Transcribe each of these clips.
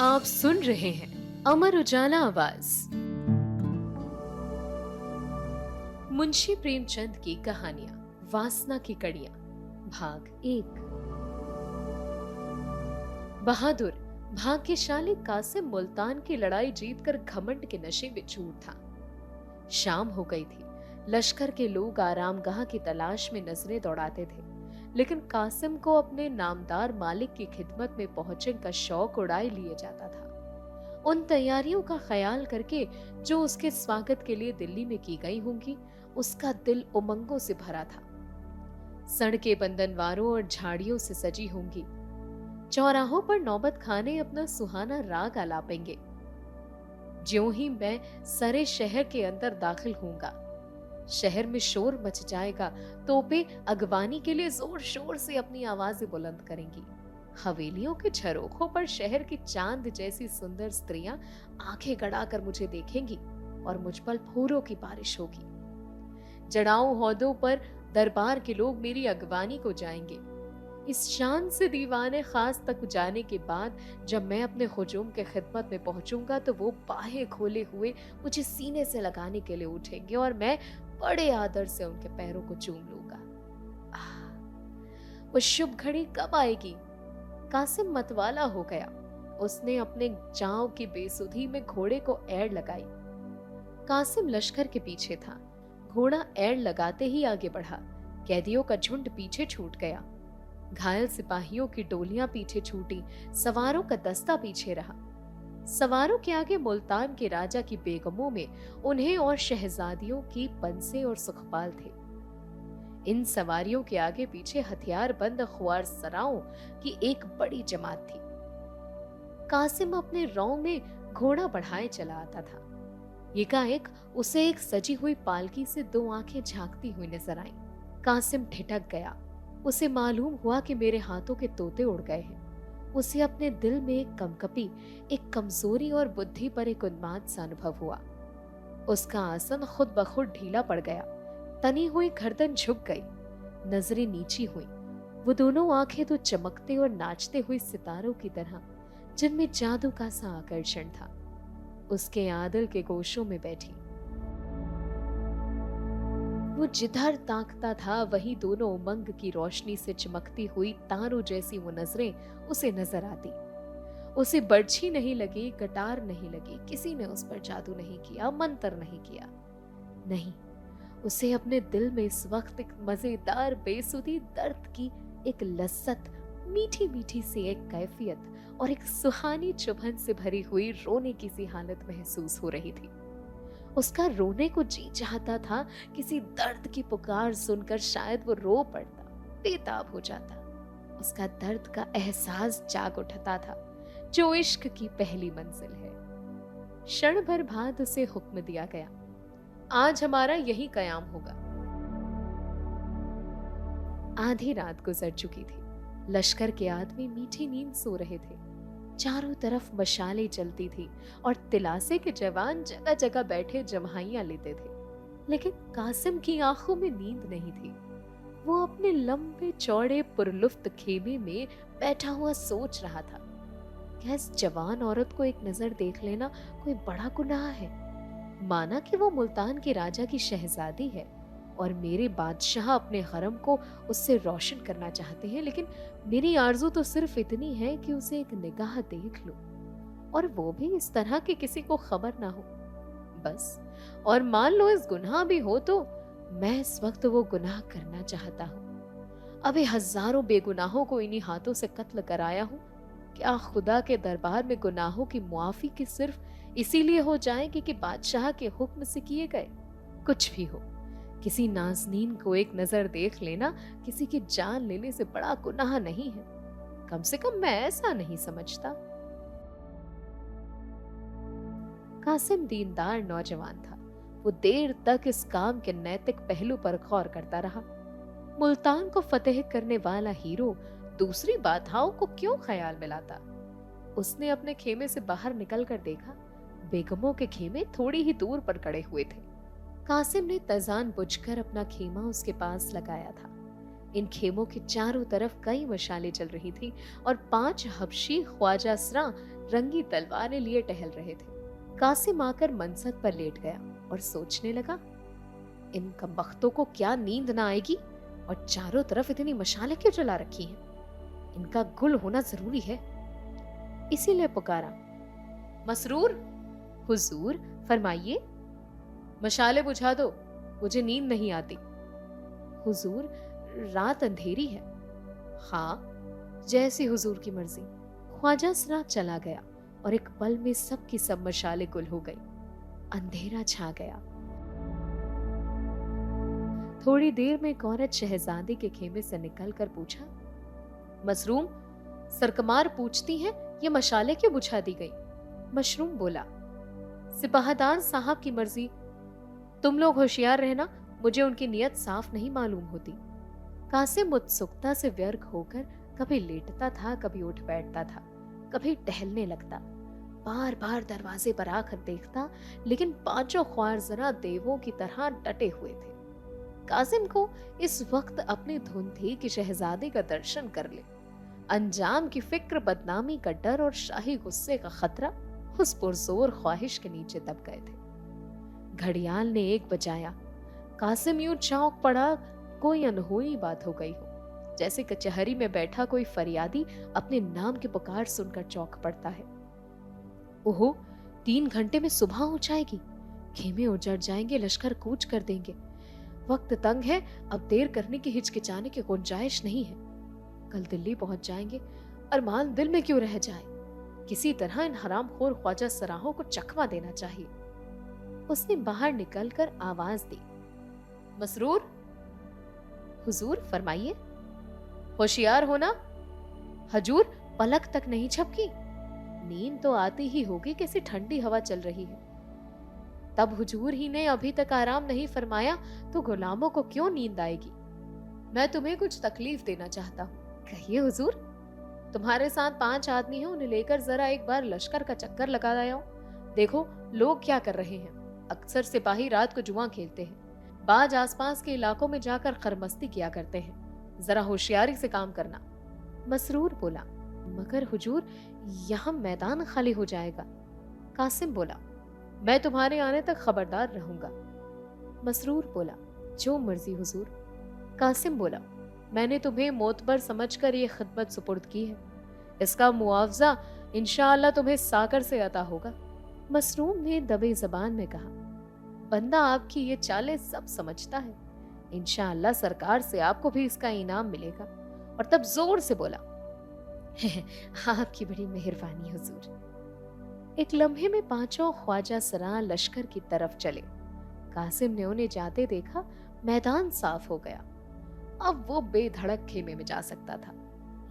आप सुन रहे हैं अमर उजाला आवाज। मुंशी प्रेमचंद की कहानियां वासना की कड़ियां भाग 1। बहादुर भाग्यशाली कासिम मुल्तान की लड़ाई जीतकर घमंड के नशे में चूर था। शाम हो गई थी। लश्कर के लोग आरामगाह की तलाश में नजरें दौड़ाते थे, लेकिन कासिम को अपने नामदार मालिक की खिदमत में पहुंचने का शौक उड़ाए लिए जाता था। उन तैयारियों का ख्याल करके जो उसके स्वागत के लिए दिल्ली में की गई होंगी, उसका दिल उमंगों से भरा था। सड़कें बंधनवारों और झाड़ियों से सजी होंगी। चौराहों पर नौबत खाने अपना सुहाना राग आलापेंगे। ज्यों ही मैं सरे शहर के अंदर दाखिल होऊंगा, शहर में शोर मच जाएगा। तोपें अगवानी के लिए जोर शोर से अपनी आवाजें बुलंद करेंगी। हवेलियों के झरोखों पर शहर की चांद जैसी सुंदर स्त्रियां आंखें गड़ाकर मुझे देखेंगी और मुझ पर फूलों की बारिश होगी। जड़ाऊ हौदों पर दरबार के लोग मेरी अगवानी को जाएंगे। इस शान से दीवाने खास तक जाने के बाद जब मैं अपने हुजूम के खिदमत में पहुंचूंगा, तो वो बाहें खोले हुए मुझे सीने से लगाने के लिए उठेंगे और मैं बड़े आदर से उनके पैरों को चूम लूंगा। वो शुभ घड़ी कब आएगी? कासिम मतवाला हो गया। उसने अपने जांव की बेसुधी में घोड़े को एड़ लगाई। कासिम लश्कर के पीछे था। घोड़ा एड़ लगाते ही आगे बढ़ा। कैदियों का झुंड पीछे छूट गया। घायल सिपाहियों की टोलियां पीछे छूटी। सवारों का दस्ता पीछे रहा। सवारों के आगे मुल्तान के राजा की बेगमों में उन्हें और शहजादियों की पंसे और सुखपाल थे। इन सवारियों के आगे पीछे हथियार बंद ख्वार सराओं की एक बड़ी जमात थी। कासिम अपने रौ में घोड़ा बढ़ाए चला आता था। एकाएक उसे एक सजी हुई पालकी से दो आंखें झांकती हुई नजर आईं। कासिम ठिठक गया। उसे मालूम हुआ कि मेरे हाथों के तोते उड़ गए हैं। उसे अपने दिल में एक कंकपी, एक कमजोरी और बुद्धि पर एक उन्माद सा अनुभव हुआ। उसका आसन खुद ब खुद ढीला पड़ गया। तनी हुई गर्दन झुक गई। नजरें नीची हुई। वो दोनों आंखें तो चमकते और नाचते हुए सितारों की तरह, जिनमें जादू का सा आकर्षण था, उसके आदल के गोशों में बैठी। वो जिधर ताकता था वही दोनों उमंग की रोशनी से चमकती हुई तारों जैसी वो नजरें उसे नजर आती। उसे बर्छी नहीं लगी, कटार नहीं लगी, किसी ने उस पर जादू नहीं किया, मंत्र नहीं किया। नहीं, उसे अपने दिल में इस वक्त एक मजेदार बेसुधी दर्द की एक लज्जत, मीठी मीठी सी एक कैफियत और एक सुहानी चुभन से भरी हुई रोने की सी हालत महसूस हो रही थी। उसका रोने को जी चाहता था। किसी दर्द की पुकार सुनकर शायद वो रो पड़ता, बेताब हो जाता। उसका दर्द का एहसास जाग उठता था, जो इश्क की पहली मंजिल है। क्षण भर बाद उसे हुक्म दिया गया, आज हमारा यही कयाम होगा। आधी रात गुजर चुकी थी। लश्कर के आदमी मीठी नींद सो रहे थे। चारों तरफ मशालें जलती थी और तिलासे के जवान जगह जगह बैठे जम्हाइयां लेते थे। लेकिन कासिम की आंखों में नींद नहीं थी। वो अपने लंबे चौड़े पुरलुफ्त खेमे में बैठा हुआ सोच रहा था, क्या इस जवान औरत को एक नजर देख लेना कोई बड़ा गुनाह है? माना कि वो मुल्तान के राजा की शहजादी है और मेरे बादशाह अपने हरम को उससे रोशन करना चाहते हैं, लेकिन मेरी आरजू तो सिर्फ इतनी है कि उसे एक निगाह देख लूं, और वो भी इस तरह कि किसी को खबर ना हो, बस। और मान लो इस गुनाह भी हो, तो मैं इस वक्त वो गुनाह करना चाहता हूँ। अभी हजारों बेगुनाहों को इन्हीं हाथों से कत्ल कराया हूँ। क्या खुदा के दरबार में गुनाहों की मुआफी की सिर्फ इसीलिए हो जाएगी कि बादशाह के हुक्म से किए गए? कुछ भी हो, किसी नाज़नीन को एक नजर देख लेना किसी की जान लेने से बड़ा गुनाह नहीं है। कम से कम मैं ऐसा नहीं समझता। कासिम दीनदार नौजवान था। वो देर तक इस काम के नैतिक पहलू पर गौर करता रहा। मुल्तान को फतेह करने वाला हीरो दूसरी बाधाओं को क्यों ख्याल में लाता? उसने अपने खेमे से बाहर निकलकर देखा, बेगमों के खेमे थोड़ी ही दूर पर खड़े हुए थे। कासिम ने तजान बुझकर अपना खेमा उसके पास लगाया था। इन खेमों के चारों तरफ कई मशालें जल रही थी और 5 हबशी ख्वाजा सरा रंगी तलवारें लिए टहल रहे थे। कासिम आकर मनसद पर लेट गया और सोचने लगा, इन कमबख्तों को क्या नींद ना आएगी और चारों तरफ इतनी मशालें क्यों जला रखी हैं? इनका गुल होना जरूरी है। इसीलिए पुकारा, मसरूर। हुजूर फरमाइए। मशाले बुझा दो, मुझे नींद नहीं आती। हुजूर, रात अंधेरी है। हाँ, जैसी हुजूर की मर्जी। ख्वाजा सरा चला गया और एक पल में सबकी सब मशालें गुल हो गई। अंधेरा छा गया। थोड़ी देर में एक औरत शहजादी के खेमे से निकलकर पूछा, मसरूम, सरकमार पूछती हैं ये मशाले क्यों बुझा दी गई? मशरूम बोला, सिपाहदार साहब की मर्जी। तुम लोग होशियार रहना, मुझे उनकी नियत साफ नहीं मालूम होती। कासिम उत्सुकता से व्यर्थ होकर कभी लेटता था, कभी उठ बैठता था, कभी टहलने लगता। बार बार दरवाजे पर आकर देखता, लेकिन पांचों ख्वार जरा देवों की तरह डटे हुए थे। कासिम को इस वक्त अपनी धुन थी कि शहजादे का दर्शन कर ले। अंजाम की फिक्र, बदनामी का डर और शाही गुस्से का खतरा उस पुरजोर ख्वाहिश के नीचे दब गए थे। घड़ियाल ने 1 बजाया। कासिम यूं चौंक पड़ा, कोई अनहोनी बात हो गई हो, जैसे कचहरी में बैठा कोई फरियादी अपने नाम की पुकार सुनकर चौंक पड़ता है। ओहो, 3 घंटे में सुबह हो जाएगी, खेमे उजड़ जाएंगे, लश्कर कूच कर देंगे। वक्त तंग है, अब देर करने की हिचकिचाने की गुंजाइश नहीं है। कल दिल्ली पहुंच जाएंगे, अरमान दिल में क्यों रह जाए। किसी तरह इन हरामखोर ख्वाजा सराहों को चकमा देना चाहिए। उसने बाहर निकलकर आवाज दी, मसरूर। हुजूर फरमाइए। होशियार होना। हजूर, पलक तक नहीं झपकी। नींद तो आती ही होगी, कैसी ठंडी हवा चल रही है। तब हुजूर ही ने अभी तक आराम नहीं फरमाया तो गुलामों को क्यों नींद आएगी? मैं तुम्हें कुछ तकलीफ देना चाहता हूँ। कहिए हुजूर। तुम्हारे साथ 5 आदमी हैं, उन्हें लेकर जरा एक बार लश्कर का चक्कर लगा आया हूं। देखो लोग क्या कर रहे हैं। अक्सर सिपाही रात को जुआ खेलते हैं, बाज आसपास के इलाकों में जाकर खरमस्ती किया करते हैं। जरा होशियारी से काम करना। मसरूर बोला, मगर हुजूर, यहाँ मैदान खाली हो जाएगा। कासिम बोला, मैं तुम्हारे आने तक खबरदार रहूंगा। मसरूर बोला, जो मर्जी हुजूर। कासिम बोला, मैंने तुम्हें मोतबर समझकर ये खिदमत सुपुर्द की है, इसका मुआवजा इंशाअल्लाह तुम्हें साकर से अता होगा। मसरूर ने दबे जबान में कहा, बंदा आपकी ये चालें सब समझता है, इंशाअल्लाह सरकार से आपको भी इसका इनाम मिलेगा। और तब जोर से बोला, आपकी बड़ी मेहरबानी हुजूर। एक लम्हे में 5 ख्वाजा सरा लश्कर की तरफ चले। कासिम ने उन्हें जाते देखा, मैदान साफ हो गया। अब वो बेधड़क खेमे में जा सकता था,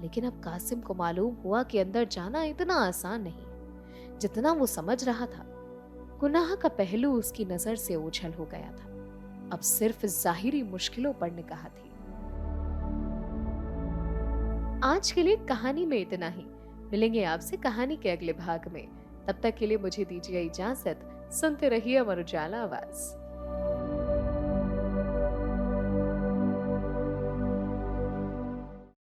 लेकिन अब कासिम को मालूम हुआ कि अंदर जाना इतना आसान नहीं जितना वो समझ रहा था। गुनाह का पहलू उसकी नजर से ओझल हो गया था। अब सिर्फ जाहिरी मुश्किलों पर निगाह थी। आज के लिए कहानी में इतना ही। मिलेंगे आपसे कहानी के अगले भाग में। तब तक के लिए मुझे दीजिए इजाजत। सुनते रहिए अमर उजाला आवाज।